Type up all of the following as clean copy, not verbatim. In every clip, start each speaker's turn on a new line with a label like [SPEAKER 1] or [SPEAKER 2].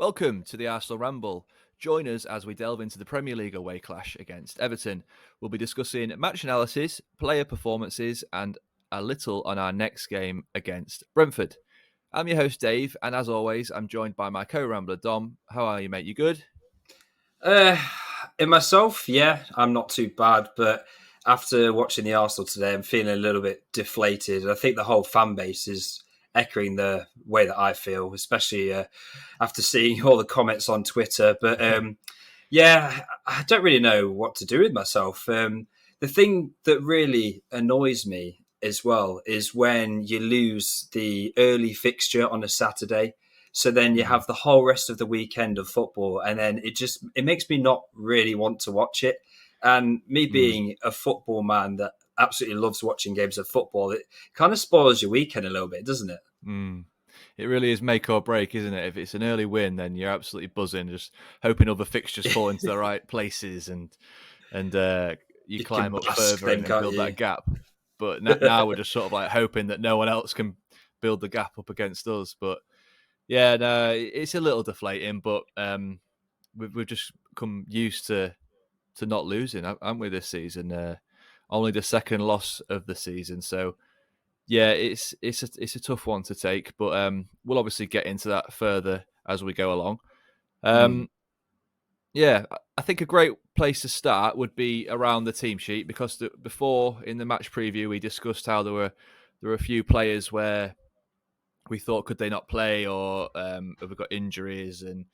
[SPEAKER 1] Welcome to the Arsenal Ramble. Join us as we delve into the Premier League away clash against Everton. We'll be discussing match analysis, player performances, and a little on our next game against Brentford. I'm your host, Dave, and as always, I'm joined by my co-rambler, Dom. How are you, mate? You good?
[SPEAKER 2] In myself, yeah, I'm not too bad, but after watching the Arsenal today, I'm feeling a little bit deflated. I think the whole fan base is echoing the way that I feel, especially after seeing all the comments on Twitter. But yeah, I don't really know what to do with myself. The thing that really annoys me as well is when you lose the early fixture on a Saturday. So then you have the whole rest of the weekend of football, and then it makes me not really want to watch it. And me being a football man that absolutely loves watching games of football, it kind of spoils your weekend a little bit, doesn't it?
[SPEAKER 1] It really is make or break, isn't it? If it's an early win, then you're absolutely buzzing, just hoping other fixtures fall into the right places and you
[SPEAKER 2] You
[SPEAKER 1] climb
[SPEAKER 2] can
[SPEAKER 1] up
[SPEAKER 2] bask
[SPEAKER 1] further
[SPEAKER 2] then,
[SPEAKER 1] and
[SPEAKER 2] can't
[SPEAKER 1] build
[SPEAKER 2] you?
[SPEAKER 1] that gap. But now we're just sort of like hoping that no one else can build the gap up against us. But yeah, no, it's a little deflating. But we've just come used to not losing, haven't we, this season? Only the second loss of the season, so. Yeah, it's a tough one to take, but we'll obviously get into that further as we go along. Yeah, I think a great place to start would be around the team sheet because before in the match preview we discussed how there were a few players where we thought could they not play or have we got injuries and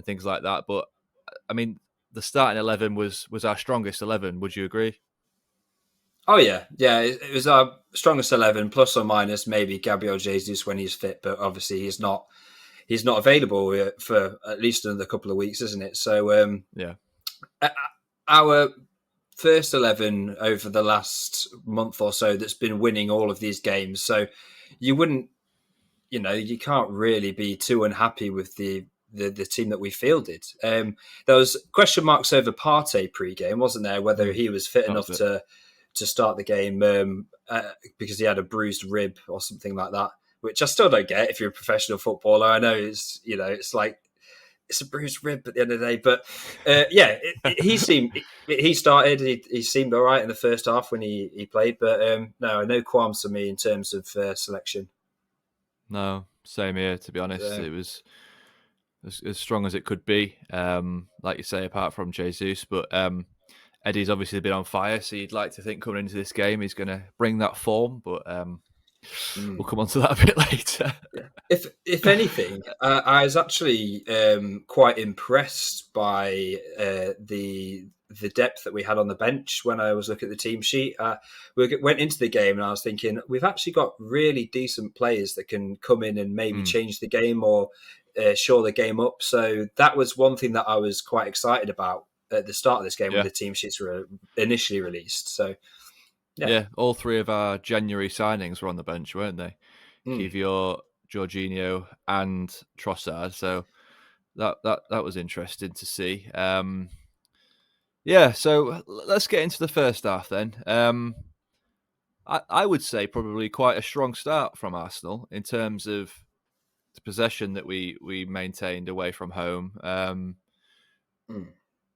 [SPEAKER 1] things like that. But I mean, the starting 11 was our strongest 11. Would you agree?
[SPEAKER 2] Oh yeah. It was our strongest 11, plus or minus maybe Gabriel Jesus when he's fit, but obviously he's not. He's not available for at least another couple of weeks, isn't it? So
[SPEAKER 1] Yeah.
[SPEAKER 2] Our first 11 over the last month or so that's been winning all of these games. So you wouldn't, you can't really be too unhappy with the team that we fielded. There was question marks over Partey pre-game, wasn't there? Whether he was fit enough to start the game because he had a bruised rib or something like that, which I still don't get if you're a professional footballer. I know it's like it's a bruised rib at the end of the day, but he started. He seemed all right in the first half when he played, but no qualms for me in terms of selection.
[SPEAKER 1] No, same here. To be honest, it was as strong as it could be. Like you say, apart from Jesus, but Eddie's obviously been on fire, so you'd like to think coming into this game he's going to bring that form. But we'll come on to that a bit later.
[SPEAKER 2] If anything, I was actually quite impressed by the depth that we had on the bench when I was looking at the team sheet. We went into the game and I was thinking we've actually got really decent players that can come in and maybe change the game or shore the game up. So that was one thing that I was quite excited about at the start of this game when the team sheets were initially released. So
[SPEAKER 1] yeah, all three of our January signings were on the bench, weren't they? Kivior, Jorginho, and Trossard. So that was interesting to see. Yeah, so let's get into the first half then. I would say probably quite a strong start from Arsenal in terms of the possession that we maintained away from home.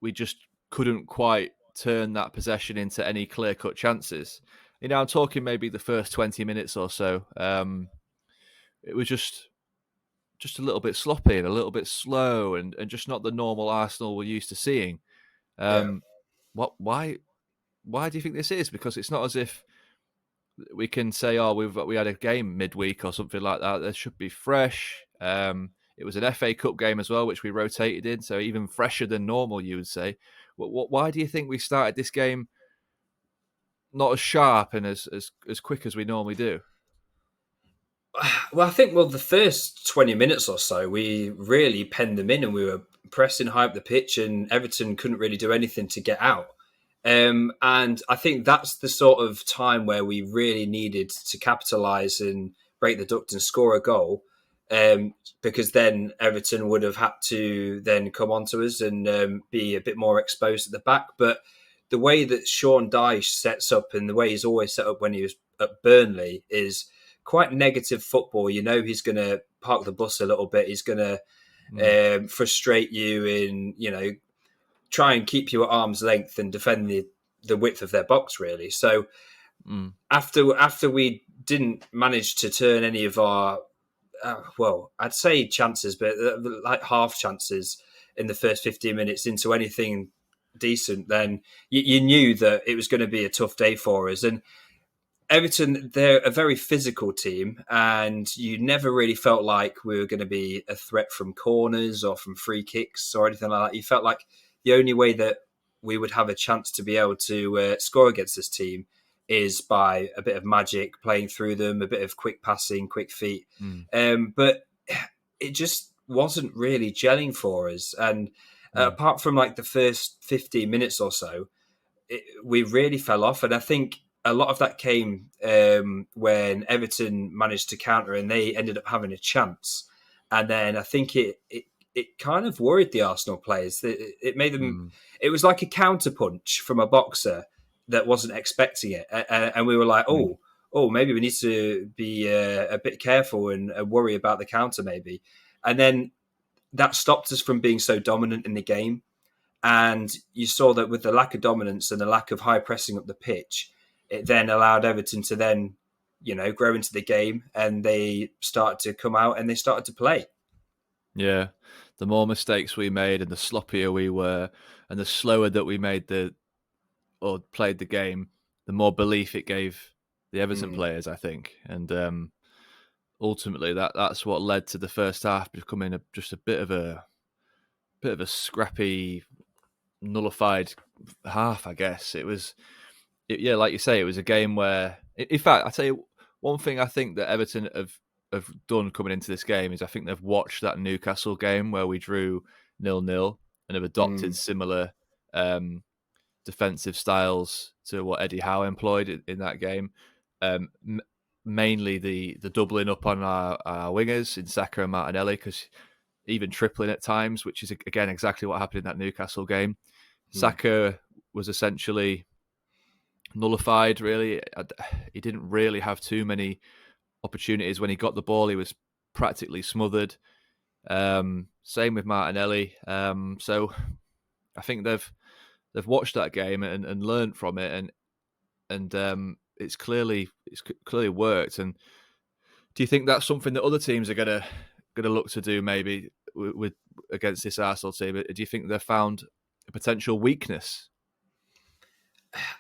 [SPEAKER 1] We just couldn't quite turn that possession into any clear-cut chances. I'm talking maybe the first 20 minutes or so. It was just a little bit sloppy and a little bit slow and just not the normal Arsenal we're used to seeing. Why do you think this is? Because it's not as if we can say, oh, we had a game midweek or something like that. There should be fresh. It was an FA Cup game as well, which we rotated in, so even fresher than normal, you would say. Why do you think we started this game not as sharp and as quick as we normally do?
[SPEAKER 2] Well, I think the first 20 minutes or so, we really penned them in and we were pressing high up the pitch and Everton couldn't really do anything to get out. And I think that's the sort of time where we really needed to capitalise and break the duct and score a goal. Because then Everton would have had to then come onto us and be a bit more exposed at the back. But the way that Sean Dyche sets up and the way he's always set up when he was at Burnley is quite negative football. He's going to park the bus a little bit. He's going to frustrate you in, try and keep you at arm's length and defend the width of their box, really. So after we didn't manage to turn any of our, I'd say chances, but like half chances in the first 15 minutes into anything decent, then you knew that it was going to be a tough day for us. And Everton, they're a very physical team, and you never really felt like we were going to be a threat from corners or from free kicks or anything like that. You felt like the only way that we would have a chance to be able to score against this team is by a bit of magic, playing through them, a bit of quick passing, quick feet. But it just wasn't really gelling for us. And apart from like the first 15 minutes or so, we really fell off. And I think a lot of that came when Everton managed to counter and they ended up having a chance. And then I think it kind of worried the Arsenal players. It made them. It was like a counter punch from a boxer that wasn't expecting it, and we were like, oh, maybe we need to be a bit careful and worry about the counter, maybe. And then that stopped us from being so dominant in the game. And you saw that with the lack of dominance and the lack of high pressing up the pitch, it then allowed Everton to then, grow into the game, and they started to come out and they started to play.
[SPEAKER 1] Yeah, the more mistakes we made and the sloppier we were and the slower that we played the game, the more belief it gave the Everton players, I think. And ultimately that's what led to the first half becoming just a bit of a scrappy, nullified half, I guess. Like you say, it was a game where, in fact, I tell you one thing I think that Everton have done coming into this game is I think they've watched that Newcastle game where we drew 0-0 and have adopted similar defensive styles to what Eddie Howe employed in that game. Mainly the doubling up on our wingers in Saka and Martinelli, because even tripling at times, which is again exactly what happened in that Newcastle game. Saka was essentially nullified, really. He didn't really have too many opportunities. When he got the ball, he was practically smothered. Same with Martinelli. So I think they've watched that game and learned from it, and it's clearly worked. And do you think that's something that other teams are gonna look to do, maybe with against this Arsenal team? Do you think they've found a potential weakness?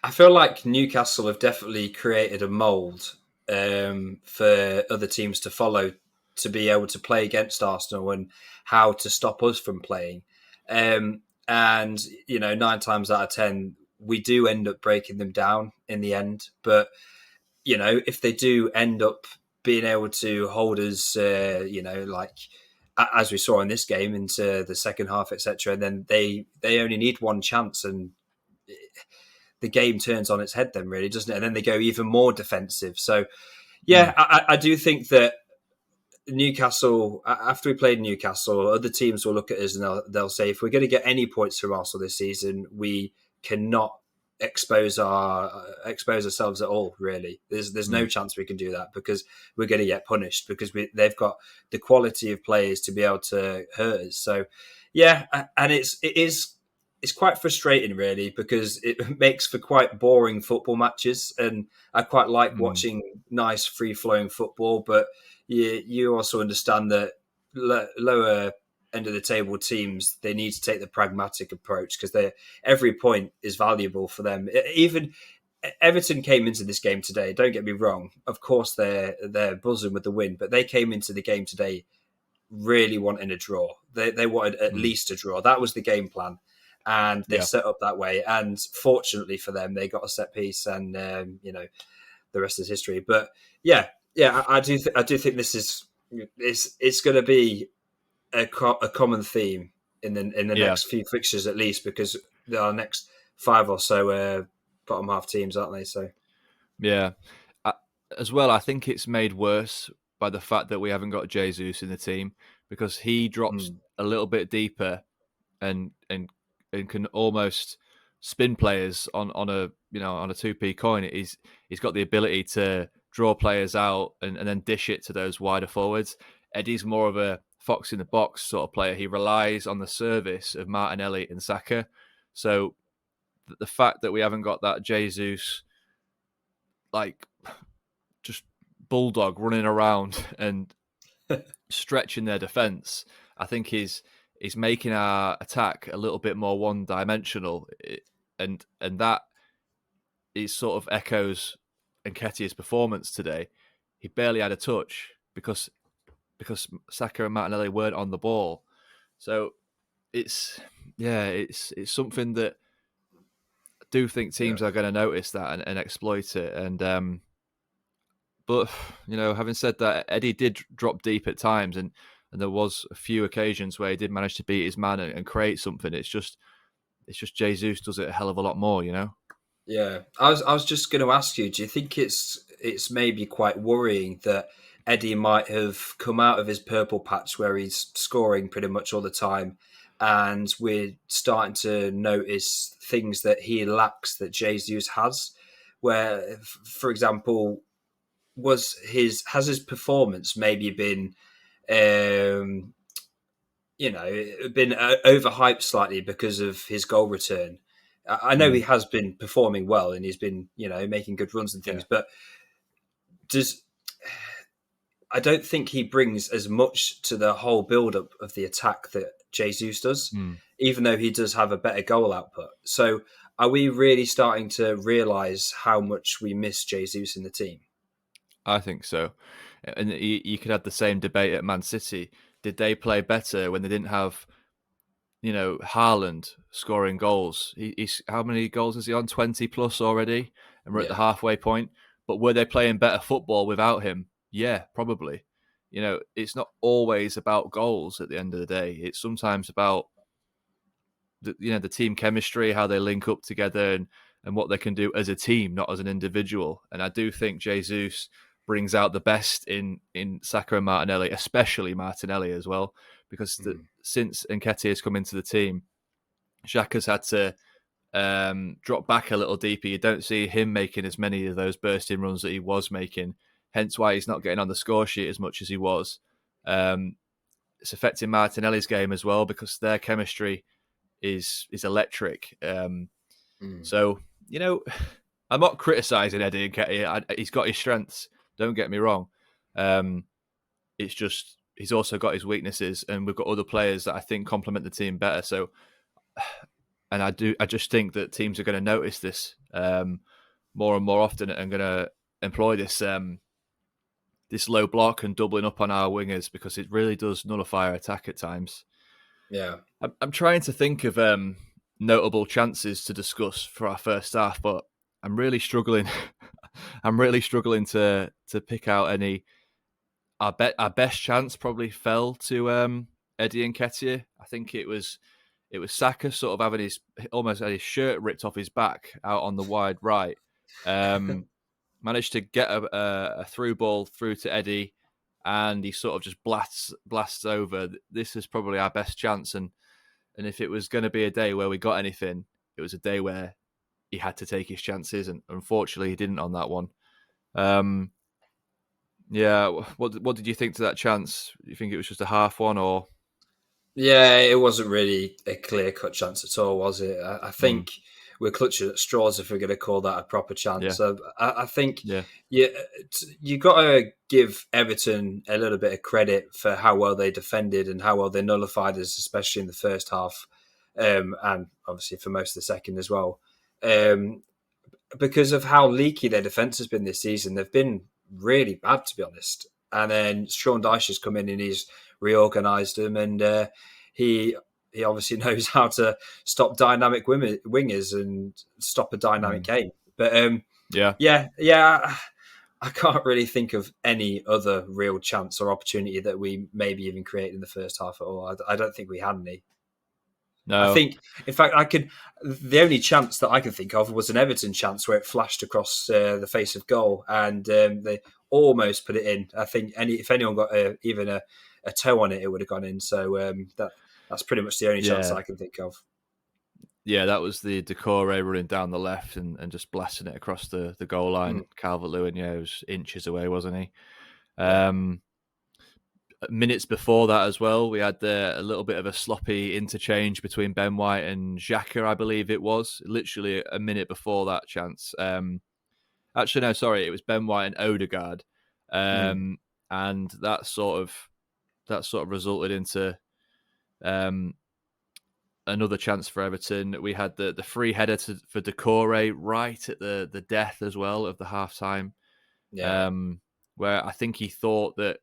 [SPEAKER 2] I feel like Newcastle have definitely created a mould for other teams to follow, to be able to play against Arsenal and how to stop us from playing. And 9 times out of 10, we do end up breaking them down in the end. But if they do end up being able to hold us, like as we saw in this game into the second half, etc., then they only need one chance, and the game turns on its head then, really, doesn't it? And then they go even more defensive. So, I do think that Newcastle, after we played Newcastle, other teams will look at us and they'll say, if we're going to get any points from Arsenal this season, we cannot expose ourselves at all, really. There's no chance we can do that, because we're going to get punished, because they've got the quality of players to be able to hurt us. So, and it's quite frustrating, really, because it makes for quite boring football matches. And I quite like watching nice, free-flowing football. But you also understand that lower end of the table teams, they need to take the pragmatic approach, because every point is valuable for them. Even Everton came into this game today, don't get me wrong. Of course, they're buzzing with the win, but they came into the game today really wanting a draw. They wanted at least a draw. That was the game plan. And they set up that way, and fortunately for them, they got a set piece, and the rest is history. But I do think this is it's going to be a common theme in the next few fixtures, at least, because there are next 5 or so bottom half teams, aren't they? So
[SPEAKER 1] as well, I think it's made worse by the fact that we haven't got Jesus in the team, because he drops a little bit deeper and can almost spin players on a 2p coin. He's got the ability to draw players out and then dish it to those wider forwards. Eddie's more of a fox in the box sort of player. He relies on the service of Martinelli and Saka. So the fact that we haven't got that Jesus, like, just bulldog running around and stretching their defence, I think is making our attack a little bit more one-dimensional, and that is sort of echoes Nketiah's performance today. He barely had a touch because Saka and Martinelli weren't on the ball. So it's something that I do think teams are going to notice that and exploit it. And but having said that, Eddie did drop deep at times, and there was a few occasions where he did manage to beat his man and create something. It's just Jesus does it a hell of a lot more,
[SPEAKER 2] Yeah, I was just going to ask you. Do you think it's maybe quite worrying that Eddie might have come out of his purple patch where he's scoring pretty much all the time, and we're starting to notice things that he lacks that Jesus has? Where, for example, has his performance maybe been been overhyped slightly because of his goal return? I know he has been performing well and he's been, making good runs and things, but I don't think he brings as much to the whole build-up of the attack that Jesus does, even though he does have a better goal output. So are we really starting to realise how much we miss Jesus in the team?
[SPEAKER 1] I think so. And you could have the same debate at Man City. Did they play better when they didn't have, Haaland scoring goals? He's how many goals is he on? 20 plus already, and we're at the halfway point. But were they playing better football without him? Yeah, probably. It's not always about goals at the end of the day. It's sometimes about the team chemistry, how they link up together, and what they can do as a team, not as an individual. And I do think Jesus brings out the best in Saka and Martinelli, especially Martinelli as well, because since Nketiah has come into the team, Xhaka's had to drop back a little deeper. You don't see him making as many of those bursting runs that he was making, hence why he's not getting on the score sheet as much as he was. It's affecting Martinelli's game as well because their chemistry is electric. So, I'm not criticising Eddie Nketiah. He's got his strengths, don't get me wrong. It's just he's also got his weaknesses, and we've got other players that I think complement the team better. So, and I just think that teams are going to notice this more and more often and going to employ this this low block and doubling up on our wingers because it really does nullify our attack at times.
[SPEAKER 2] Yeah.
[SPEAKER 1] I'm trying to think of notable chances to discuss for our first half, but I'm really struggling. I'm really struggling to pick out any. Our best chance probably fell to Eddie Nketiah. I think it was Saka sort of having almost had his shirt ripped off his back out on the wide right. Managed to get a through ball through to Eddie, and he sort of just blasts over. This is probably our best chance, and if it was going to be a day where we got anything, it was a day where he had to take his chances, and unfortunately he didn't on that one. Yeah, what did you think to that chance? You think it was just a half one, or?
[SPEAKER 2] Yeah, it wasn't really a clear-cut chance at all, was it? I think we're clutching at straws if we're going to call that a proper chance.
[SPEAKER 1] Yeah.
[SPEAKER 2] So I think you got to give Everton a little bit of credit for how well they defended and how well they nullified us, especially in the first half, and obviously for most of the second as well. Because of how leaky their defence has been this season, they've been really bad, to be honest. And then Sean Dyche has come in and he's reorganised them, and he obviously knows how to stop dynamic wingers and stop a dynamic game. But I can't really think of any other real chance or opportunity that we maybe even created in the first half at all. I don't think we had any.
[SPEAKER 1] No.
[SPEAKER 2] I think, in fact, the only chance that I can think of was an Everton chance where it flashed across the face of goal, and they almost put it in. I think if anyone got even a toe on it, it would have gone in. So that's pretty much the only chance I can think of.
[SPEAKER 1] Yeah, that was the Decore running down the left and just blasting it across the goal line. Calvert-Lewin, was inches away, wasn't he? minutes before that as well, we had a little bit of a sloppy interchange between Ben White and Xhaka, I believe it was. Literally a minute before that chance. Actually, no, sorry, it was Ben White and Odegaard, and that sort of resulted into another chance for Everton. We had the free header for Decore right at the death as well of the half time, where I think he thought that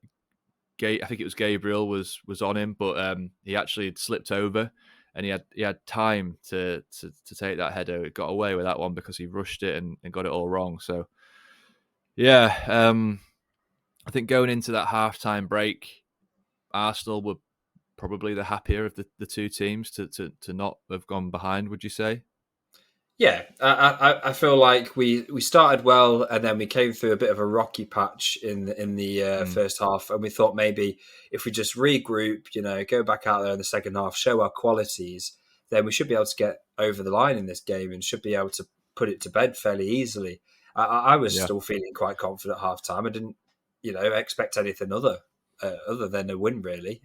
[SPEAKER 1] I think it was Gabriel was on him, but he actually had slipped over, and he had time to take that header. He got away with that one because he rushed it and got it all wrong. So yeah, I think going into that halftime break, Arsenal were probably the happier of the two teams to not have gone behind. Would you say?
[SPEAKER 2] Yeah, I feel like we started well, and then we came through a bit of a rocky patch in the first half, and we thought maybe if we just regroup, go back out there in the second half, show our qualities, then we should be able to get over the line in this game and should be able to put it to bed fairly easily. I was still feeling quite confident at half time. I didn't, expect anything other than a win, really.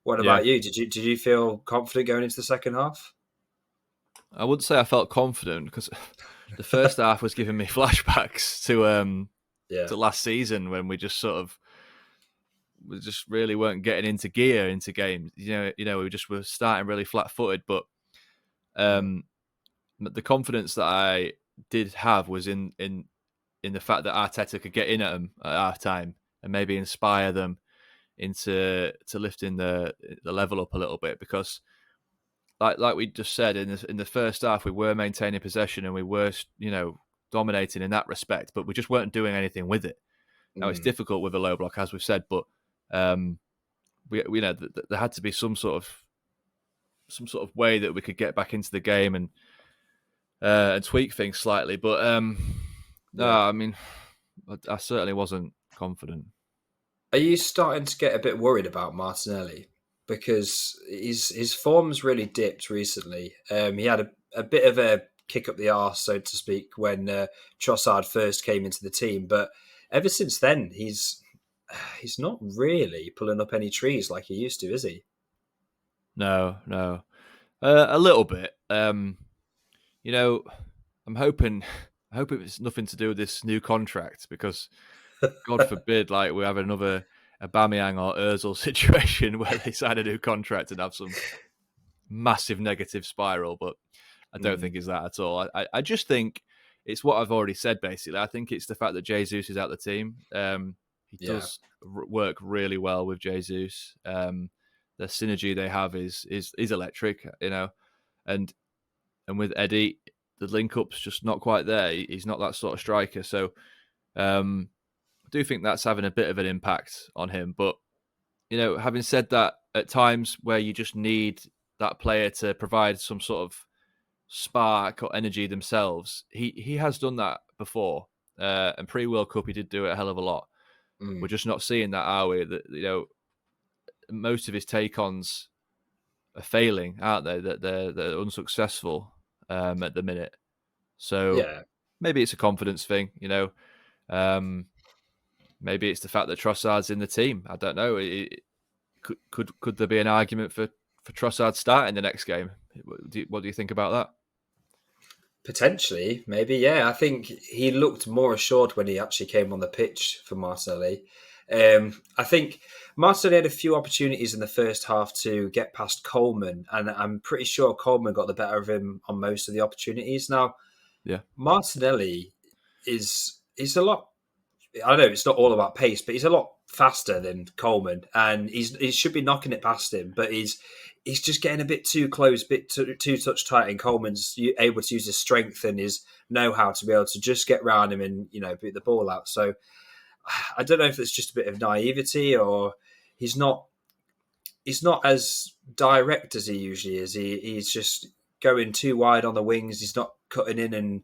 [SPEAKER 2] What about you? Did you feel confident going into the second half?
[SPEAKER 1] I wouldn't say I felt confident because the first half was giving me flashbacks to last season when we just we just really weren't getting into gear into games. We just were starting really flat-footed. But the confidence that I did have was in the fact that Arteta could get in at them at half time and maybe inspire them into lifting the level up a little bit, because like we just said, in the first half we were maintaining possession and we were dominating in that respect, but we just weren't doing anything with it. Now it's difficult with a low block, as we've said, but there had to be some sort of way that we could get back into the game and tweak things slightly. But I mean, I certainly wasn't confident.
[SPEAKER 2] Are you starting to get a bit worried about Martinelli? Because his form's really dipped recently. He had a bit of a kick up the arse, so to speak, when Trossard first came into the team. But ever since then, he's not really pulling up any trees like he used to, is he?
[SPEAKER 1] No. A little bit. I'm hoping it's nothing to do with this new contract, because God forbid, like, we have another Aubameyang or Ozil situation where they sign a new contract and have some massive negative spiral. But I don't think it's that at all. I just think it's what I've already said, basically. I think it's the fact that Jesus is out the team. He does work really well with Jesus. The synergy they have is electric, and with Eddie, the link-up's just not quite there. He's not that sort of striker. So I do think that's having a bit of an impact on him. But, having said that, at times where you just need that player to provide some sort of spark or energy themselves, he has done that before. And pre-World Cup, he did do it a hell of a lot. We're just not seeing that, are we? That, most of his take-ons are failing, aren't they? That they're unsuccessful at the minute. So maybe it's a confidence thing, maybe it's the fact that Trossard's in the team. I don't know. Could there be an argument for Trossard starting the next game? What do you think about that?
[SPEAKER 2] Potentially, maybe, yeah. I think he looked more assured when he actually came on the pitch for Martinelli. I think Martinelli had a few opportunities in the first half to get past Coleman, and I'm pretty sure Coleman got the better of him on most of the opportunities. Now, Martinelli is a lot. I know it's not all about pace, but he's a lot faster than Coleman, and he should be knocking it past him. But he's just getting a bit too close, bit too touch tight, and Coleman's able to use his strength and his know-how to be able to just get round him and beat the ball out. So I don't know if it's just a bit of naivety, or he's not as direct as he usually is. He's just going too wide on the wings. He's not cutting in and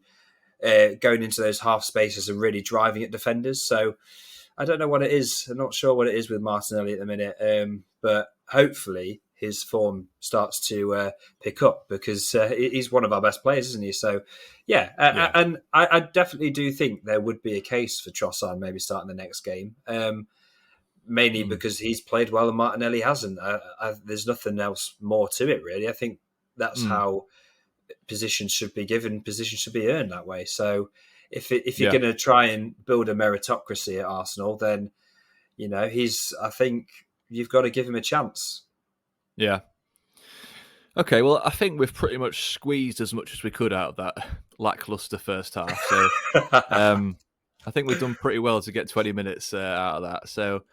[SPEAKER 2] going into those half spaces and really driving at defenders. So I don't know what it is. I'm not sure what it is with Martinelli at the minute. But hopefully his form starts to pick up, because he's one of our best players, isn't he? So, and I definitely do think there would be a case for Trossard maybe starting the next game. mainly because he's played well and Martinelli hasn't. There's nothing else more to it, really. I think that's how positions should be given, positions should be earned that way. So if you're
[SPEAKER 1] Yeah.
[SPEAKER 2] going to try and build a meritocracy at Arsenal, then, I think you've got to give him a chance.
[SPEAKER 1] Yeah. Okay, well, I think we've pretty much squeezed as much as we could out of that lackluster first half. So I think we've done pretty well to get 20 minutes out of that. So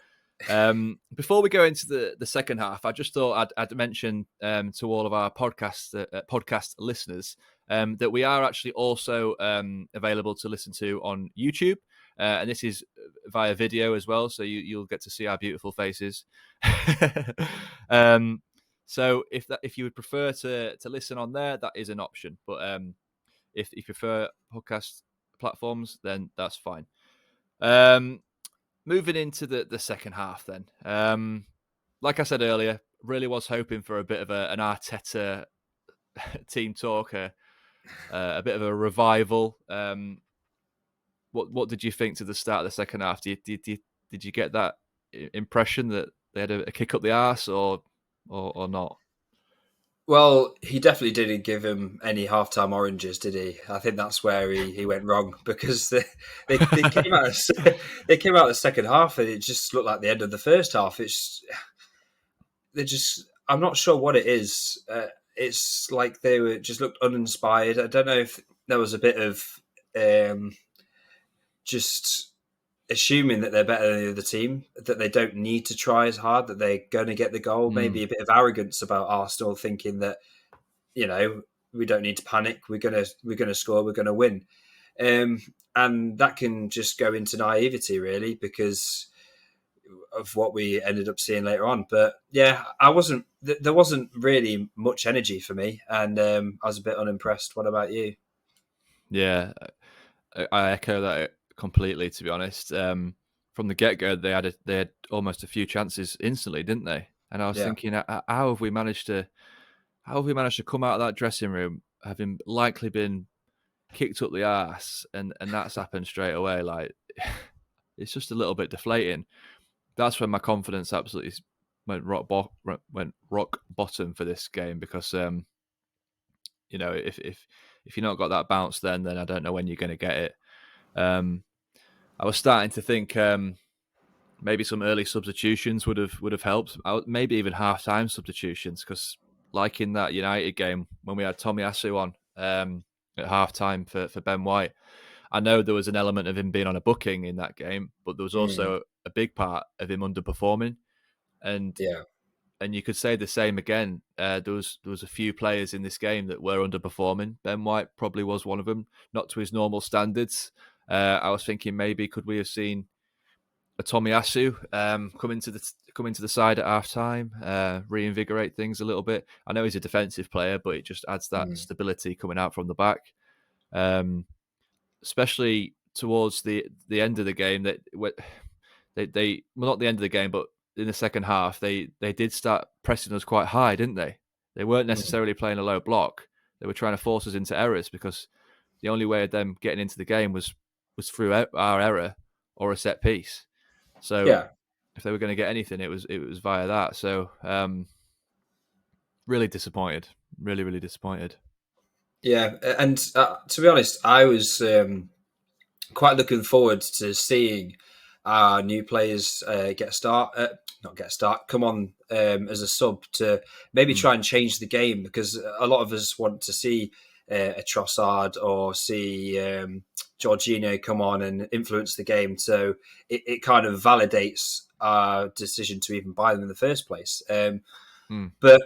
[SPEAKER 1] before we go into the second half, I just thought I'd mention to all of our podcast listeners that we are actually also available to listen to on YouTube. And this is via video as well, so you'll get to see our beautiful faces. So if you would prefer to listen on there, that is an option. But if you prefer podcast platforms, then that's fine. Moving into the second half, then, like I said earlier, really was hoping for a bit of an Arteta team talk, a bit of a revival. What did you think to the start of the second half? Did you get that impression that they had a kick up the arse or not?
[SPEAKER 2] Well, he definitely didn't give him any halftime oranges, did he? I think that's where he went wrong, because they came out they came out the second half and it just looked like the end of the first half. I'm not sure what it is. It's like they were just looked uninspired. I don't know if there was a bit of just assuming that they're better than the other team, that they don't need to try as hard, that they're going to get the goal. Maybe a bit of arrogance about Arsenal, thinking that, we don't need to panic. We're gonna score. We're gonna win, and that can just go into naivety, really, because of what we ended up seeing later on. But yeah, there wasn't really much energy for me, and I was a bit unimpressed. What about you?
[SPEAKER 1] Yeah, I echo that completely. To be honest, from the get go, they had almost a few chances instantly, didn't they? And I was thinking, how have we managed to come out of that dressing room having likely been kicked up the arse, and that's happened straight away? Like, it's just a little bit deflating. That's when my confidence absolutely went rock bottom for this game, because if you've not got that bounce, then I don't know when you're going to get it. I was starting to think maybe some early substitutions would have helped. Maybe even half-time substitutions, because like in that United game when we had Tomiyasu on at half-time for Ben White, I know there was an element of him being on a booking in that game, but there was also a big part of him underperforming. And you could say the same again. There was a few players in this game that were underperforming. Ben White probably was one of them, not to his normal standards. I was thinking, maybe could we have seen a Tomiyasu come into the side at half time, reinvigorate things a little bit. I know he's a defensive player, but it just adds that stability coming out from the back, especially towards the end of the game. That they well, not the end of the game, but in the second half, they did start pressing us quite high, didn't they? They weren't necessarily playing a low block. They were trying to force us into errors, because the only way of them getting into the game was through our error or a set piece. So if they were going to get anything, it was via that. So really disappointed, really disappointed.
[SPEAKER 2] Yeah, and to be honest, I was quite looking forward to seeing our new players come on as a sub to maybe try and change the game, because a lot of us want to see a Trossard or see Jorginho come on and influence the game, so it kind of validates our decision to even buy them in the first place. But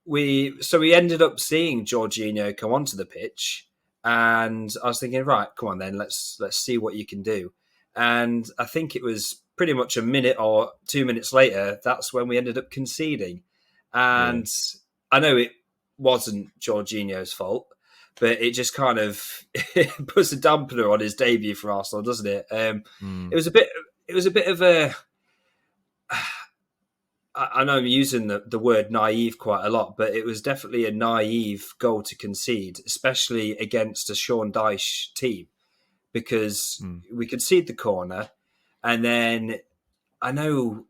[SPEAKER 2] we ended up seeing Jorginho come onto the pitch, and I was thinking, right, come on then, let's see what you can do. And I think it was pretty much a minute or 2 minutes later, that's when we ended up conceding. And I know it wasn't Jorginho's fault, but it just kind of puts a dampener on his debut for Arsenal, doesn't it? It was a bit of a. I know I'm using the word naive quite a lot, but it was definitely a naive goal to concede, especially against a Sean Dyche team, because we concede the corner, and then I know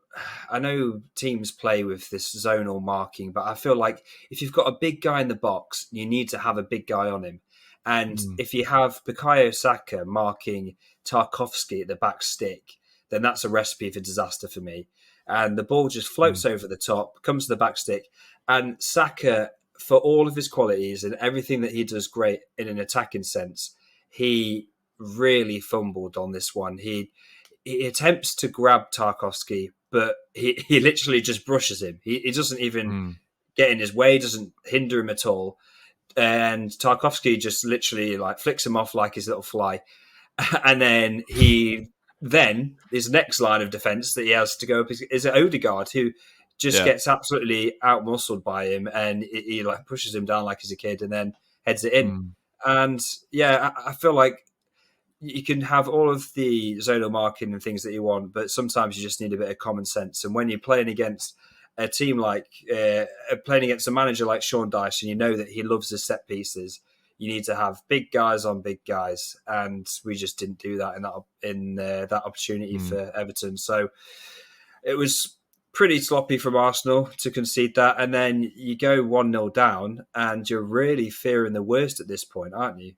[SPEAKER 2] I know teams play with this zonal marking, but I feel like if you've got a big guy in the box, you need to have a big guy on him. And if you have Bukayo Saka marking Tarkowski at the back stick, then that's a recipe for disaster for me. And the ball just floats over the top, comes to the back stick, and Saka, for all of his qualities and everything that he does great in an attacking sense, he really fumbled on this one. He attempts to grab Tarkowski, but he literally just brushes him. He doesn't even get in his way, doesn't hinder him at all. And Tarkowski just literally like flicks him off like his little fly. And then his next line of defence that he has to go up is Odegaard, who just gets absolutely out-muscled by him, and he like pushes him down like he's a kid and then heads it in. And yeah, I feel like you can have all of the zonal marking and things that you want, but sometimes you just need a bit of common sense. And when you're playing against a team like playing against a manager like Sean Dyche, and you know that he loves his set pieces, you need to have big guys on big guys, and we just didn't do that in that opportunity for Everton. So it was pretty sloppy from Arsenal to concede that, and then you go 1-0 down, and you're really fearing the worst at this point, aren't you?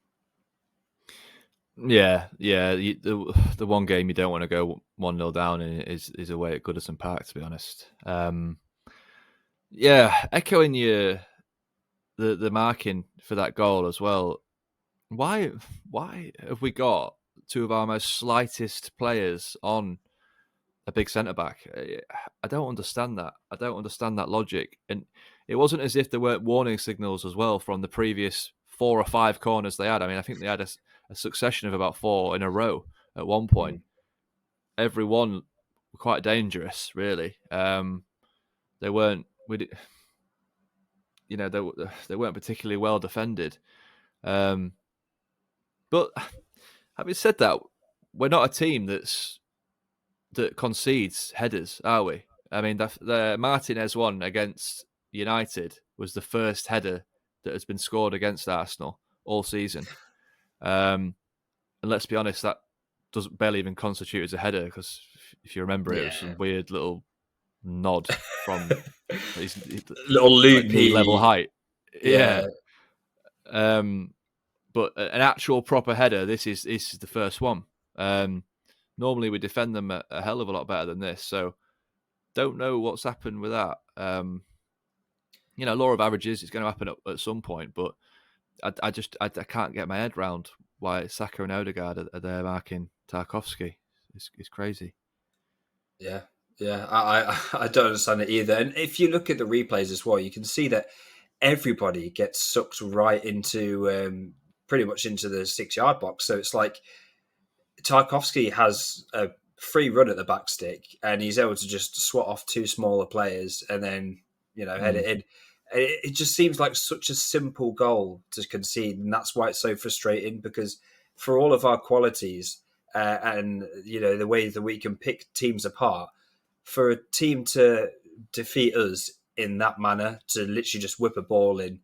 [SPEAKER 1] Yeah. The one game you don't want to go 1-0 down in is away at Goodison Park, to be honest. Echoing the marking for that goal as well. Why have we got two of our most slightest players on a big centre back? I don't understand that. I don't understand that logic. And it wasn't as if there weren't warning signals as well from the previous 4 or 5 corners they had. I mean, I think they had a succession of about 4 in a row at one point. Every one quite dangerous, really. They weren't. They weren't particularly well defended. But having said that, we're not a team that concedes headers, are we? I mean, the Martinez one against United was the first header that has been scored against Arsenal all season. And let's be honest, that doesn't barely even constitute as a header, because if you remember, it was some weird little nod from his
[SPEAKER 2] little loopy
[SPEAKER 1] knee level height.
[SPEAKER 2] Yeah.
[SPEAKER 1] But an actual proper header, this is the first one. Normally we defend them a hell of a lot better than this, so don't know what's happened with that. Law of averages is going to happen at some point, but I can't get my head around why Saka and Odegaard are there marking Tarkowski. It's crazy.
[SPEAKER 2] Yeah. I don't understand it either. And if you look at the replays as well, you can see that everybody gets sucked right into pretty much into the 6-yard box. So it's like Tarkowski has a free run at the back stick, and he's able to just swat off 2 smaller players and then head it in. It just seems like such a simple goal to concede, and that's why it's so frustrating, because for all of our qualities and the way that we can pick teams apart, for a team to defeat us in that manner, to literally just whip a ball in,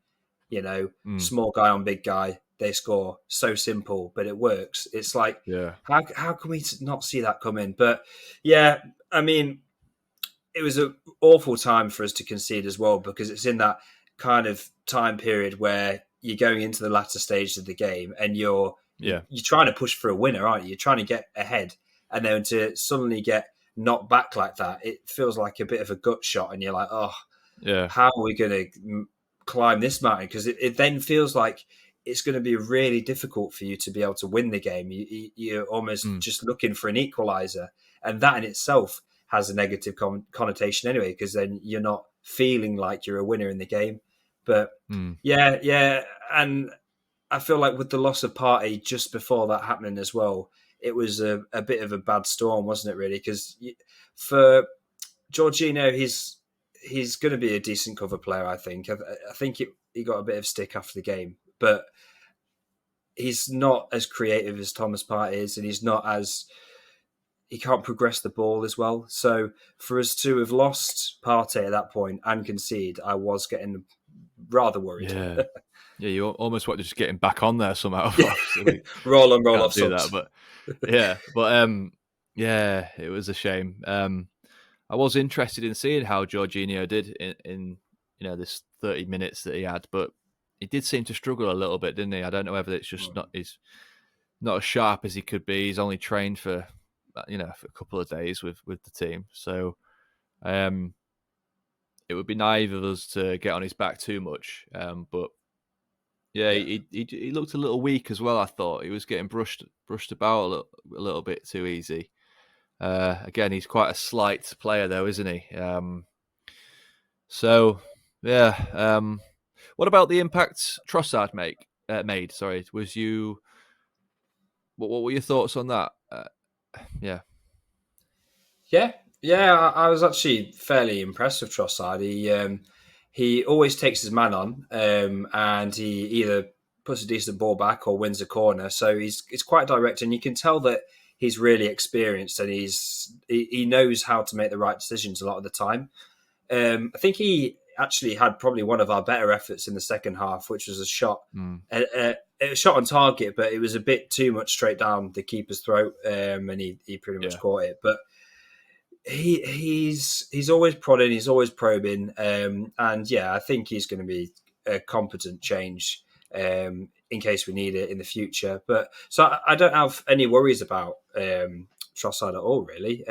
[SPEAKER 2] small guy on big guy, they score. So simple, but it works. It's like, how can we not see that coming? But yeah, I mean, it was an awful time for us to concede as well, because it's in that kind of time period where you're going into the latter stages of the game and you're trying to push for a winner, aren't you? You're trying to get ahead, and then to suddenly get knocked back like that, it feels like a bit of a gut shot, and you're like, how are we going to climb this mountain? Because it then feels like it's going to be really difficult for you to be able to win the game. You're almost just looking for an equaliser, and that in itself has a negative connotation anyway, because then you're not feeling like you're a winner in the game. But yeah, and I feel like with the loss of Partey just before that happening as well, it was a bit of a bad storm, wasn't it, really? Because for Jorginho, he's going to be a decent cover player, I think. I think he got a bit of stick after the game, but he's not as creative as Thomas Partey is, and he can't progress the ball as well. So for us to have lost Partey at that point and concede, I was getting rather worried.
[SPEAKER 1] Yeah, you almost want to just get him back on there somehow.
[SPEAKER 2] Roll on, roll off.
[SPEAKER 1] Do that, but it was a shame. I was interested in seeing how Jorginho did in this 30 minutes that he had, but he did seem to struggle a little bit, didn't he? I don't know whether it's just he's not as sharp as he could be. He's only trained for for a couple of days with the team, so it would be naive of us to get on his back too much. But yeah, he looked a little weak as well. I thought he was getting brushed about a little bit too easy. Again, he's quite a slight player, though, isn't he? So, yeah. What about the impact Trossard made? Sorry, what were your thoughts on that? Yeah.
[SPEAKER 2] I was actually fairly impressed with Trossard. He always takes his man on, and he either puts a decent ball back or wins a corner. So he's quite direct, and you can tell that he's really experienced, and he knows how to make the right decisions a lot of the time. I think he actually had probably one of our better efforts in the second half, which was a shot, a shot on target, but it was a bit too much straight down the keeper's throat, and he pretty much caught it. But he's always prodding, he's always probing, and I think he's going to be a competent change in case we need it in the future. But so I don't have any worries about Trossard at all, really.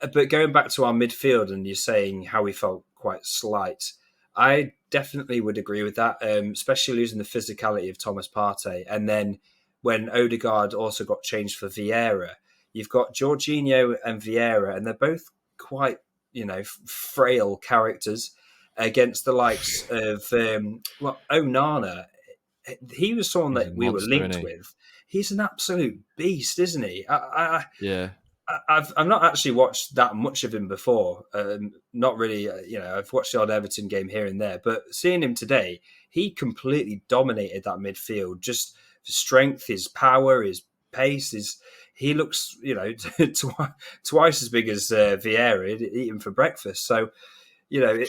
[SPEAKER 2] But going back to our midfield, and you're saying how we felt quite slight, I definitely would agree with that, especially losing the physicality of Thomas Partey. And then when Odegaard also got changed for Vieira, you've got Jorginho and Vieira, and they're both quite, frail characters against the likes of Onana. He was someone that we were linked with. He's an absolute beast, isn't he? I've not actually watched that much of him before. Not really, I've watched the odd Everton game here and there, but seeing him today, he completely dominated that midfield. Just strength, his power, his pace, he looks, twice as big as Vieira. Eat him for breakfast. So, you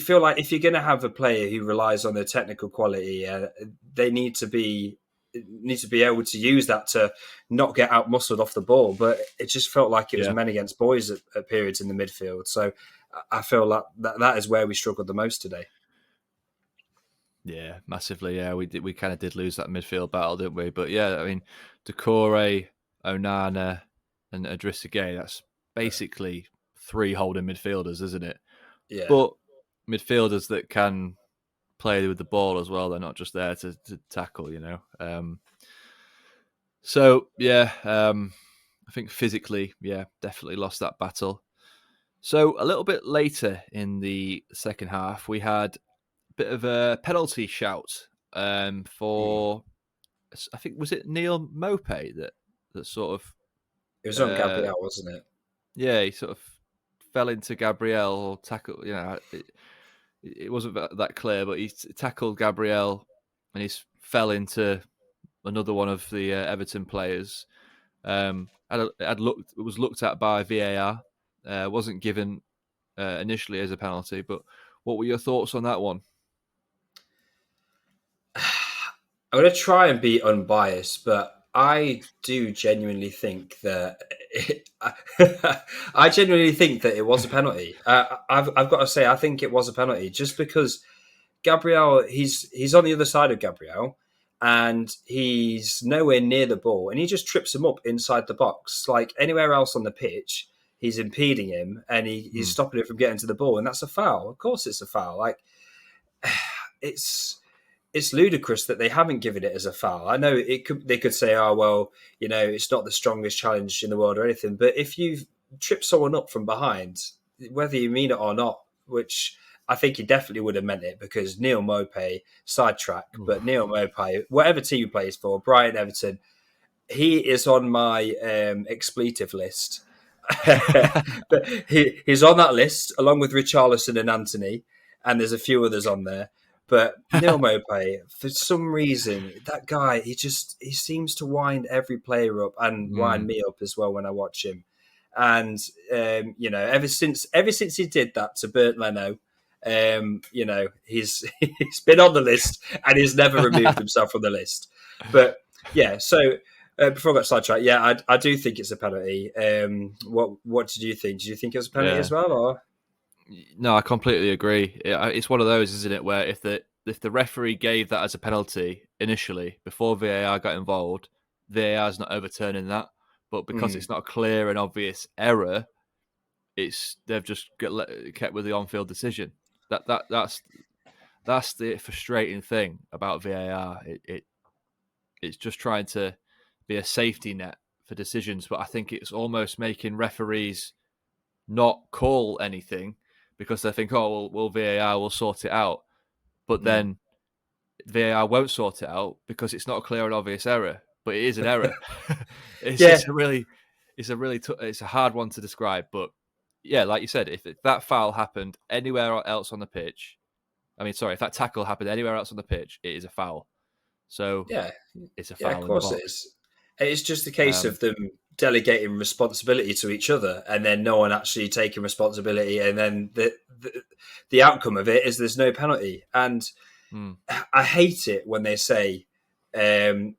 [SPEAKER 2] feel like if you're going to have a player who relies on their technical quality, they need to be able to use that to not get out muscled off the ball. But it just felt like it was men against boys at periods in the midfield. So I feel like that is where we struggled the most today.
[SPEAKER 1] Yeah, massively. Yeah, we kind of did lose that midfield battle, didn't we? But yeah, I mean, Doucouré, Onana, and Idrissa Gueye, that's basically three holding midfielders, isn't it?
[SPEAKER 2] Yeah.
[SPEAKER 1] But midfielders that can play with the ball as well. They're not just there to tackle, So, yeah, I think physically, definitely lost that battle. So a little bit later in the second half, we had a bit of a penalty shout for, I think, was it Neil Maupay that sort of...
[SPEAKER 2] It was on Gabriel, wasn't it?
[SPEAKER 1] Yeah, he sort of fell into Gabriel or tackled, it wasn't that clear, but he tackled Gabriel and he fell into another one of the Everton players. It was looked at by VAR. Wasn't given initially as a penalty, but what were your thoughts on that one?
[SPEAKER 2] I'm going to try and be unbiased, but I do genuinely think that it was a penalty. I've got to say, I think it was a penalty just because Gabriel, he's on the other side of Gabriel, and he's nowhere near the ball, and he just trips him up inside the box. Like anywhere else on the pitch, he's impeding him, and he's stopping him from getting to the ball, and that's a foul. Of course, it's a foul. Like it's ludicrous that they haven't given it as a foul. I know they could say, oh, well, it's not the strongest challenge in the world or anything. But if you trip someone up from behind, whether you mean it or not, which I think he definitely would have meant it because Neil Maupay, sidetrack, but Neil Maupay, whatever team he plays for, Brighton, Everton, he is on my expletive list. But he's on that list along with Richarlison and Anthony, and there's a few others on there. But Neil Maupay, for some reason, that guy, he seems to wind every player up and wind me up as well when I watch him. And, ever since he did that to Bernd Leno, he's been on the list and he's never removed himself from the list. But, yeah, so Before I got sidetracked, yeah, I do think it's a penalty. What did you think? Did you think it was a penalty
[SPEAKER 1] Yeah.
[SPEAKER 2] as well, or?
[SPEAKER 1] No, I completely agree. It's one of those, isn't it, where if the referee gave that as a penalty initially before VAR got involved, VAR's not overturning that. But because
[SPEAKER 2] Mm,
[SPEAKER 1] it's not a clear and obvious error, they've just kept with the on-field decision. That's the frustrating thing about VAR. It's just trying to be a safety net for decisions, but I think it's almost making referees not call anything because they think, oh, well, VAR will sort it out. But
[SPEAKER 2] mm.
[SPEAKER 1] then VAR won't sort it out because it's not a clear and obvious error, but it is an error. it's,
[SPEAKER 2] Yeah,
[SPEAKER 1] it's a really, it's a hard one to describe. But yeah, like you said, if that foul happened anywhere else on the pitch, if that tackle happened anywhere else on the pitch, it is a foul. So
[SPEAKER 2] yeah,
[SPEAKER 1] it's a
[SPEAKER 2] yeah. Of
[SPEAKER 1] foul in the
[SPEAKER 2] course it
[SPEAKER 1] box.
[SPEAKER 2] is. It's just a case
[SPEAKER 1] Um,
[SPEAKER 2] of them delegating responsibility to each other, and then no one actually taking responsibility, and then the outcome of it is there's no penalty. And
[SPEAKER 1] mm,
[SPEAKER 2] I hate it when they say um,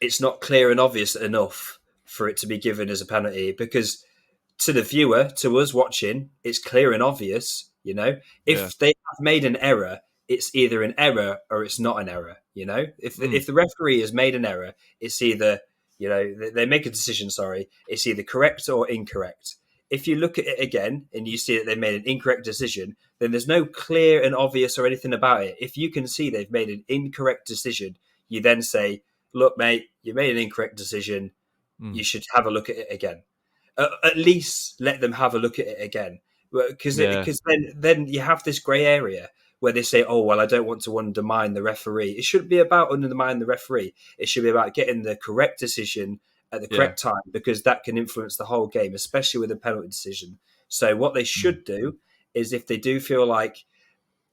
[SPEAKER 2] it's not clear and obvious enough for it to be given as a penalty, because to the viewer, to us watching, it's clear and obvious.
[SPEAKER 1] yeah.
[SPEAKER 2] If they have made an error, it's either an error or it's not an error.
[SPEAKER 1] Mm,
[SPEAKER 2] If the referee has made an error, it's either they make a decision. Sorry, it's either correct or incorrect. If you look at it again and you see that they made an incorrect decision, then there's no clear and obvious or anything about it. If you can see they've made an incorrect decision, you then say, "Look, mate, you made an incorrect decision.
[SPEAKER 1] mm,
[SPEAKER 2] You should have a look at it again." At least let them have a look at it again, because
[SPEAKER 1] yeah.
[SPEAKER 2] then you have this grey area where they say, "Oh well, I don't want to undermine the referee." It shouldn't be about undermining the referee. It should be about getting the correct decision at the
[SPEAKER 1] Yeah.
[SPEAKER 2] correct time, because that can influence the whole game, especially with a penalty decision. So what they
[SPEAKER 1] Mm,
[SPEAKER 2] should do is, if they do feel like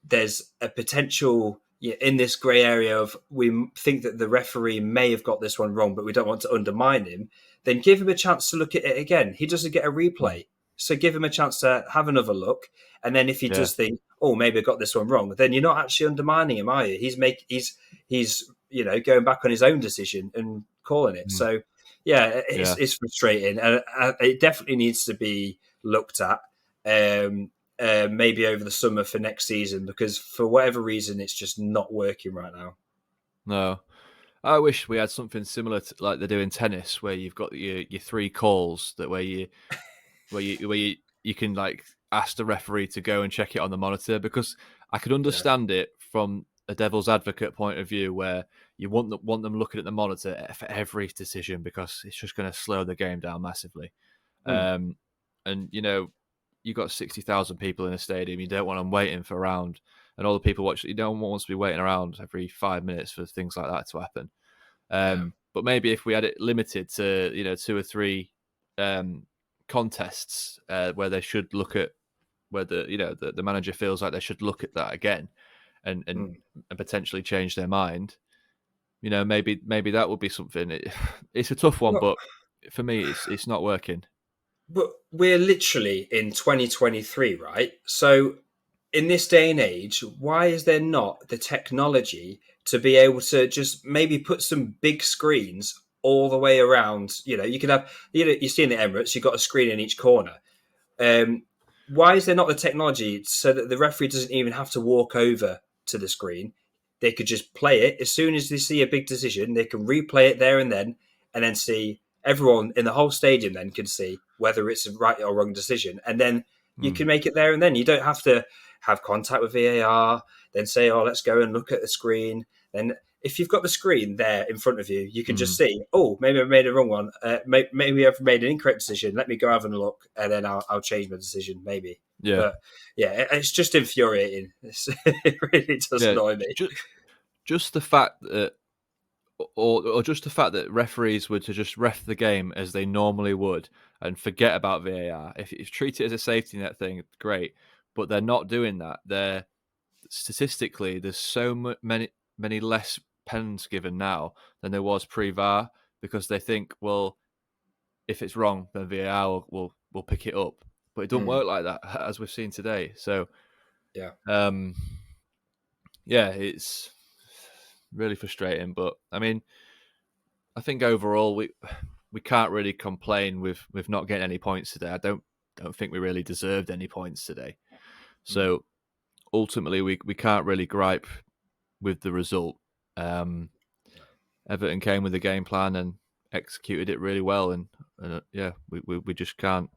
[SPEAKER 2] there's a potential in this grey area of, we think that the referee may have got this one wrong, but we don't want to undermine him, then give him a chance to look at it again. He doesn't get a
[SPEAKER 1] mm,
[SPEAKER 2] replay. So give him a chance to have another look. And then if he
[SPEAKER 1] yeah.
[SPEAKER 2] does think, oh, maybe I got this one wrong, then you're not actually undermining him, are you? He's going back on his own decision and calling it.
[SPEAKER 1] Mm,
[SPEAKER 2] So yeah,
[SPEAKER 1] yeah.
[SPEAKER 2] it's frustrating, and it definitely needs to be looked at. Maybe over the summer for next season, because for whatever reason it's just not working right now.
[SPEAKER 1] No. I wish we had something similar to like they do in tennis, where you've got your three calls that where you can like ask the referee to go and check it on the monitor, because I could
[SPEAKER 2] Yeah.
[SPEAKER 1] understand it from a devil's advocate point of view, where you want them looking at the monitor for every decision because it's just going to slow the game down massively.
[SPEAKER 2] Mm.
[SPEAKER 1] Um, and you've got 60,000 people in a stadium. You don't want them waiting for a round, and all the people watching. You don't want to be waiting around every 5 minutes for things like that to happen.
[SPEAKER 2] Yeah.
[SPEAKER 1] But maybe if we had it limited to 2 or 3 um, contests where they should look at whether the manager feels like they should look at that again and and,
[SPEAKER 2] Mm.
[SPEAKER 1] and potentially change their mind. Maybe that would be something. It's a tough one,
[SPEAKER 2] Well,
[SPEAKER 1] but for me, it's not working.
[SPEAKER 2] but we're literally in 2023, right? So in this day and age, why is there not the technology to be able to just maybe put some big screens all the way around? You could have, you see in the Emirates, you've got a screen in each corner. Um, why is there not the technology so that the referee doesn't even have to walk over to the screen? They could just play it as soon as they see a big decision. They can replay it there and then see, everyone in the whole stadium then can see whether it's a right or wrong decision, and then you
[SPEAKER 1] Mm,
[SPEAKER 2] can make it there and then. You don't have to have contact with VAR, then say, "Oh, let's go and look at the screen." Then if you've got the screen there in front of you, you can just
[SPEAKER 1] mm,
[SPEAKER 2] see, "Oh, maybe I've made a wrong one. Maybe I've made an incorrect decision. Let me go have a look, and then I'll change my decision, maybe."
[SPEAKER 1] yeah,
[SPEAKER 2] But yeah, it's just infuriating. It really does
[SPEAKER 1] yeah.
[SPEAKER 2] annoy me.
[SPEAKER 1] Just the fact that, or just the fact that referees were to just ref the game as they normally would and forget about VAR. If you treat it as a safety net thing, great. But they're not doing that. They're statistically, there's many less pens given now than there was pre-VAR, because they think, well, if it's wrong, then VAR will pick it up. But it doesn't
[SPEAKER 2] Mm,
[SPEAKER 1] work like that, as we've seen today. So,
[SPEAKER 2] yeah.
[SPEAKER 1] um, yeah, it's really frustrating. But I mean, I think overall we can't really complain with not getting any points today. I don't think we really deserved any points today. So ultimately, we can't really gripe with the result. Everton came with a game plan and executed it really well, and we just can't.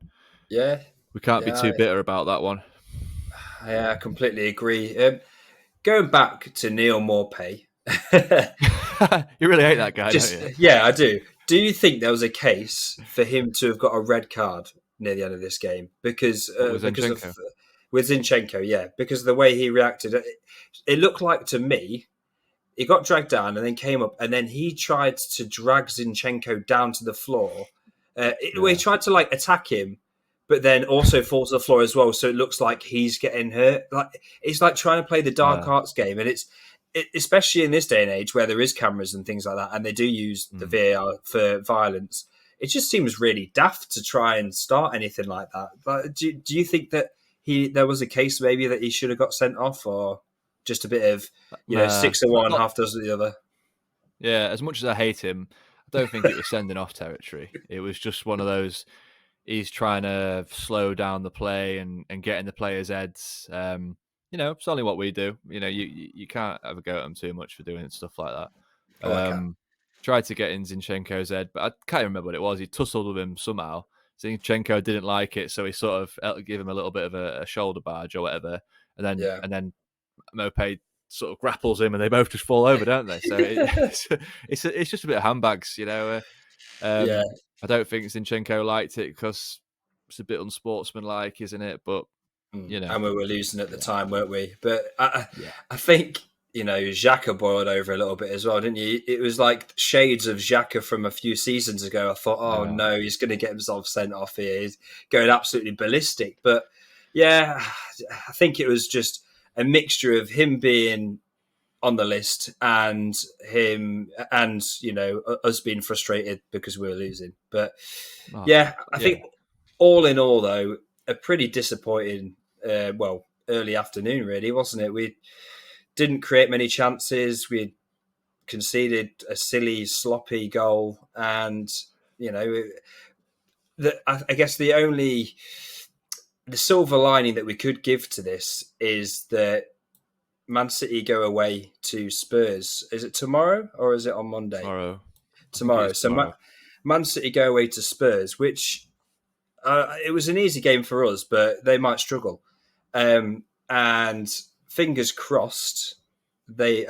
[SPEAKER 2] Yeah,
[SPEAKER 1] We can't be
[SPEAKER 2] yeah,
[SPEAKER 1] too bitter about that one.
[SPEAKER 2] I completely agree. Going back to Neil Maupay,
[SPEAKER 1] You really hate that guy, don't
[SPEAKER 2] just
[SPEAKER 1] you?
[SPEAKER 2] yeah, I do. Do you think there was a case for him to have got a red card near the end of this game
[SPEAKER 1] What was
[SPEAKER 2] because of
[SPEAKER 1] Zinchenko?
[SPEAKER 2] with Zinchenko? Yeah, because of the way he reacted, it looked like to me he got dragged down and then came up, and then he tried to drag Zinchenko down to the floor. He
[SPEAKER 1] Yeah.
[SPEAKER 2] tried to like attack him, but then also falls to the floor as well. So it looks like he's getting hurt. Like it's like trying to play the dark arts game, and especially in this day and age where there is cameras and things like that, and they do use the VAR for violence. It just seems really daft to try and start anything like that. But do you think that there was a case maybe that he should have got sent off, or just a bit of
[SPEAKER 1] Nah,
[SPEAKER 2] 6 of one,
[SPEAKER 1] not.
[SPEAKER 2] half dozen of the other?
[SPEAKER 1] Yeah, as much as I hate him, I don't think it was sending off territory. It was just one of those. He's trying to slow down the play and get in the players' heads. It's only what we do. You can't ever go at him too much for doing stuff like that.
[SPEAKER 2] Oh, I can.
[SPEAKER 1] Tried to get in Zinchenko's head, but I can't remember what it was. He tussled with him somehow. Zinchenko didn't like it, so he sort of gave him a little bit of a shoulder barge or whatever,
[SPEAKER 2] Yeah.
[SPEAKER 1] and then Mopé sort of grapples him, and they both just fall over, don't they? So it's just a bit of handbags,
[SPEAKER 2] Yeah.
[SPEAKER 1] I don't think Zinchenko liked it because it's a bit unsportsmanlike, isn't it? But
[SPEAKER 2] And we were losing at the
[SPEAKER 1] yeah,
[SPEAKER 2] time, weren't we? But
[SPEAKER 1] yeah,
[SPEAKER 2] I think Xhaka boiled over a little bit as well, didn't you? It was like shades of Xhaka from a few seasons ago. I thought, oh no, he's going to get himself sent off here. He's going absolutely ballistic. But yeah, I think it was just a mixture of him being on the list and him and us being frustrated because we were losing. But
[SPEAKER 1] oh,
[SPEAKER 2] yeah, I
[SPEAKER 1] yeah,
[SPEAKER 2] think all in all though, a pretty disappointing early afternoon really, wasn't it? We didn't create many chances. We conceded a silly sloppy goal, and I guess the silver lining that we could give to this is that Man City go away to Spurs. Is it tomorrow or is it on Monday?
[SPEAKER 1] tomorrow. I think it
[SPEAKER 2] Tomorrow.
[SPEAKER 1] is tomorrow.
[SPEAKER 2] Man City go away to Spurs, which it was an easy game for us, but they might struggle. And fingers crossed, you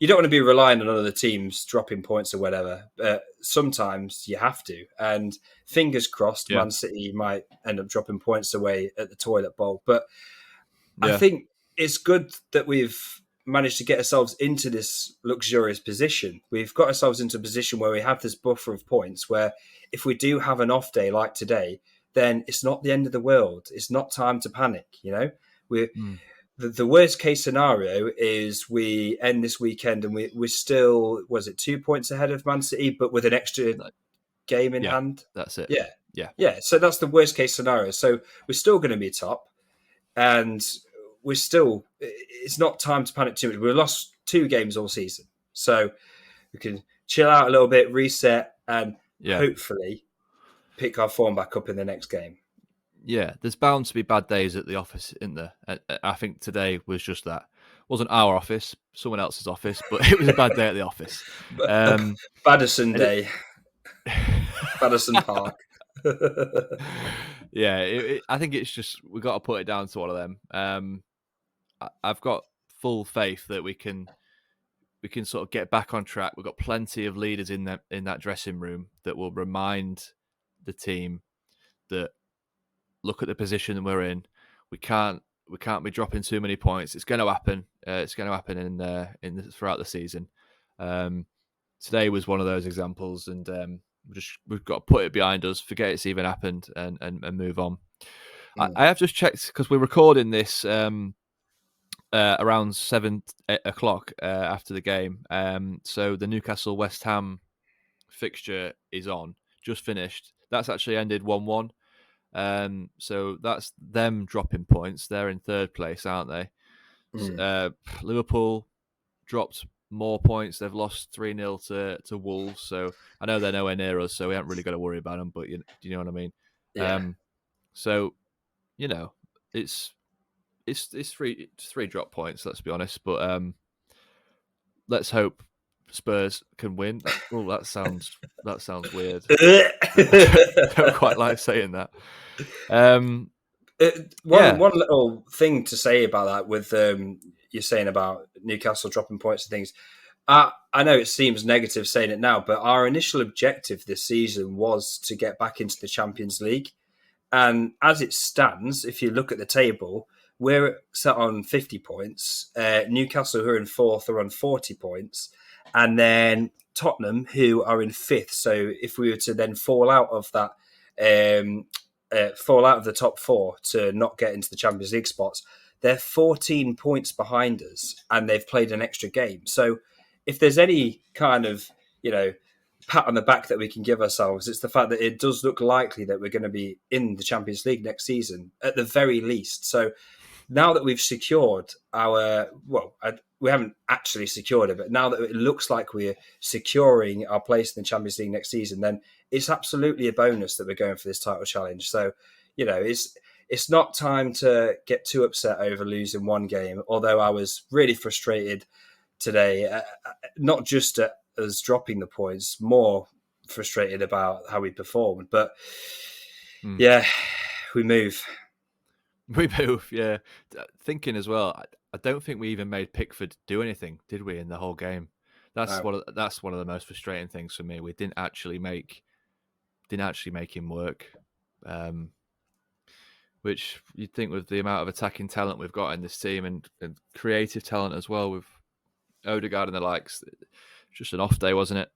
[SPEAKER 2] don't want to be relying on other teams dropping points or whatever, but sometimes you have to. And fingers crossed,
[SPEAKER 1] Yeah,
[SPEAKER 2] Man City might end up dropping points away at the toilet bowl. But I
[SPEAKER 1] yeah,
[SPEAKER 2] think it's good that we've managed to get ourselves into this luxurious position. We've got ourselves into a position where we have this buffer of points where if we do have an off day like today, then it's not the end of the world. It's not time to panic, We're the worst case scenario is we end this weekend and we're still, was it 2 points ahead of Man City, but with an extra game in
[SPEAKER 1] yeah.
[SPEAKER 2] hand?
[SPEAKER 1] That's it.
[SPEAKER 2] Yeah.
[SPEAKER 1] Yeah,
[SPEAKER 2] Yeah. So that's the worst case scenario. So we're still going to be top, and it's not time to panic too much. We've lost 2 games all season. So we can chill out a little bit, reset, and
[SPEAKER 1] yeah,
[SPEAKER 2] hopefully pick our form back up in the next game.
[SPEAKER 1] yeah. There's bound to be bad days at the office, isn't there? I think today was just that. It wasn't our office, someone else's office, but it was a bad day at the office.
[SPEAKER 2] Badison
[SPEAKER 1] And it,
[SPEAKER 2] Day, Badison Park.
[SPEAKER 1] yeah, I think it's just we got to put it down to one of them. I've got full faith that we can sort of get back on track. We've got plenty of leaders in that dressing room that will remind the team that look at the position that we're in. We can't be dropping too many points. It's going to happen. It's going to happen throughout the season. Today was one of those examples, and we've got to put it behind us, forget it's even happened, and move on. I have just checked because we're recording this around 7 o'clock after the game. So the Newcastle West Ham fixture is on, just finished. That's actually ended 1-1. So that's them dropping points. They're in third place, aren't they? Liverpool dropped more points. They've lost 3-0 to Wolves, so I know they're nowhere near us, so we haven't really got to worry about them. But do you know what I mean?
[SPEAKER 2] Yeah.
[SPEAKER 1] So it's three drop points. Let's be honest, but let's hope Spurs can win. That sounds weird. I don't quite like saying that.
[SPEAKER 2] One little thing to say about that, with you're saying about Newcastle dropping points and things. I know it seems negative saying it now, but our initial objective this season was to get back into the Champions League. And as it stands, if you look at the table, we're set on 50 points. Newcastle, who are in fourth, are on 40 points. And then Tottenham, who are in fifth. So if we were to then fall out of that, fall out of the top four to not get into the Champions League spots, they're 14 points behind us, and they've played an extra game. So if there's any kind of, pat on the back that we can give ourselves, it's the fact that it does look likely that we're going to be in the Champions League next season, at the very least. So now that we've secured we haven't actually secured it, but now that it looks like we're securing our place in the Champions League next season, then it's absolutely a bonus that we're going for this title challenge. So, it's not time to get too upset over losing one game, although I was really frustrated today, not just at us dropping the points, more frustrated about how we performed. But yeah, we move.
[SPEAKER 1] We move, yeah. Thinking as well, I don't think we even made Pickford do anything, did we, in the whole game? That's one of the most frustrating things for me. We didn't actually make him work. Which you'd think, with the amount of attacking talent we've got in this team and creative talent as well, with Odegaard and the likes, just an off day, wasn't it?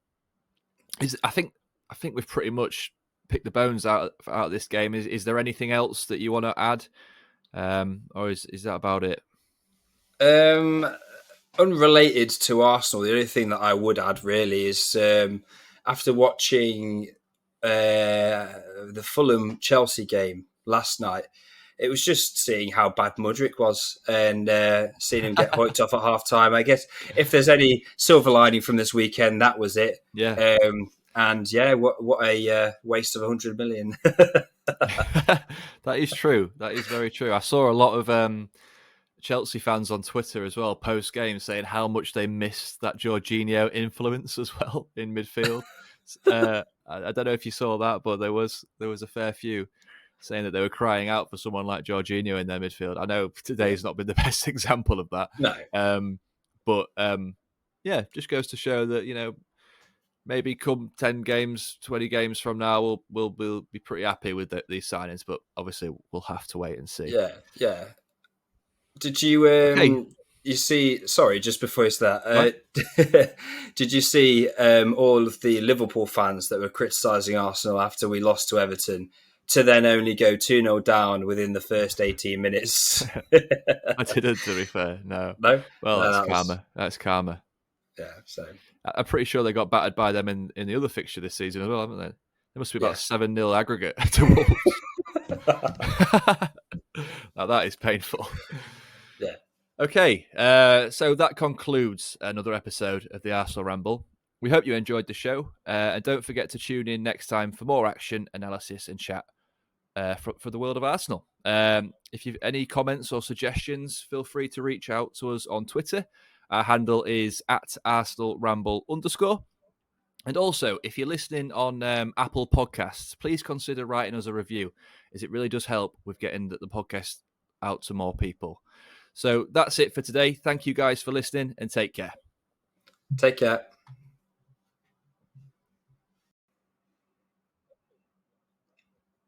[SPEAKER 1] I think we've pretty much picked the bones out of this game. Is there anything else that you want to add, or is that about it?
[SPEAKER 2] Unrelated to Arsenal, the only thing that I would add really is after watching the Fulham Chelsea game last night, it was just seeing how bad Mudryk was and seeing him get hoiked off at half time. I guess if there's any silver lining from this weekend, that was it.
[SPEAKER 1] Yeah.
[SPEAKER 2] What a waste of 100 million.
[SPEAKER 1] That is true. That is very true. I saw a lot of Chelsea fans on Twitter as well, post game, saying how much they missed that Jorginho influence as well in midfield. I don't know if you saw that, but there was a fair few saying that they were crying out for someone like Jorginho in their midfield. I know today's not been the best example of that.
[SPEAKER 2] No.
[SPEAKER 1] Just goes to show that, maybe come 10 games, 20 games from now, we'll be pretty happy with these signings, but obviously we'll have to wait and see.
[SPEAKER 2] Yeah. Did you you see? Sorry, just before it's that, did you see all of the Liverpool fans that were criticising Arsenal after we lost to Everton, to then only go 2-0 down within the first 18 minutes?
[SPEAKER 1] I didn't, to be fair. No.
[SPEAKER 2] No?
[SPEAKER 1] Well,
[SPEAKER 2] No,
[SPEAKER 1] that's karma. That's karma.
[SPEAKER 2] Yeah, so.
[SPEAKER 1] I'm pretty sure they got battered by them in the other fixture this season as well, haven't they? There must be about 7-0 aggregate to Wolves. Now that is painful.
[SPEAKER 2] Yeah.
[SPEAKER 1] Okay, so that concludes another episode of the Arsenal Ramble. We hope you enjoyed the show, and don't forget to tune in next time for more action, analysis, and chat for the world of Arsenal. If you've any comments or suggestions, feel free to reach out to us on Twitter. Our handle is @ArsenalRamble_. And also, if you're listening on Apple Podcasts, please consider writing us a review, as it really does help with getting the podcast out to more people. So that's it for today. Thank you guys for listening, and take care.
[SPEAKER 2] Take care.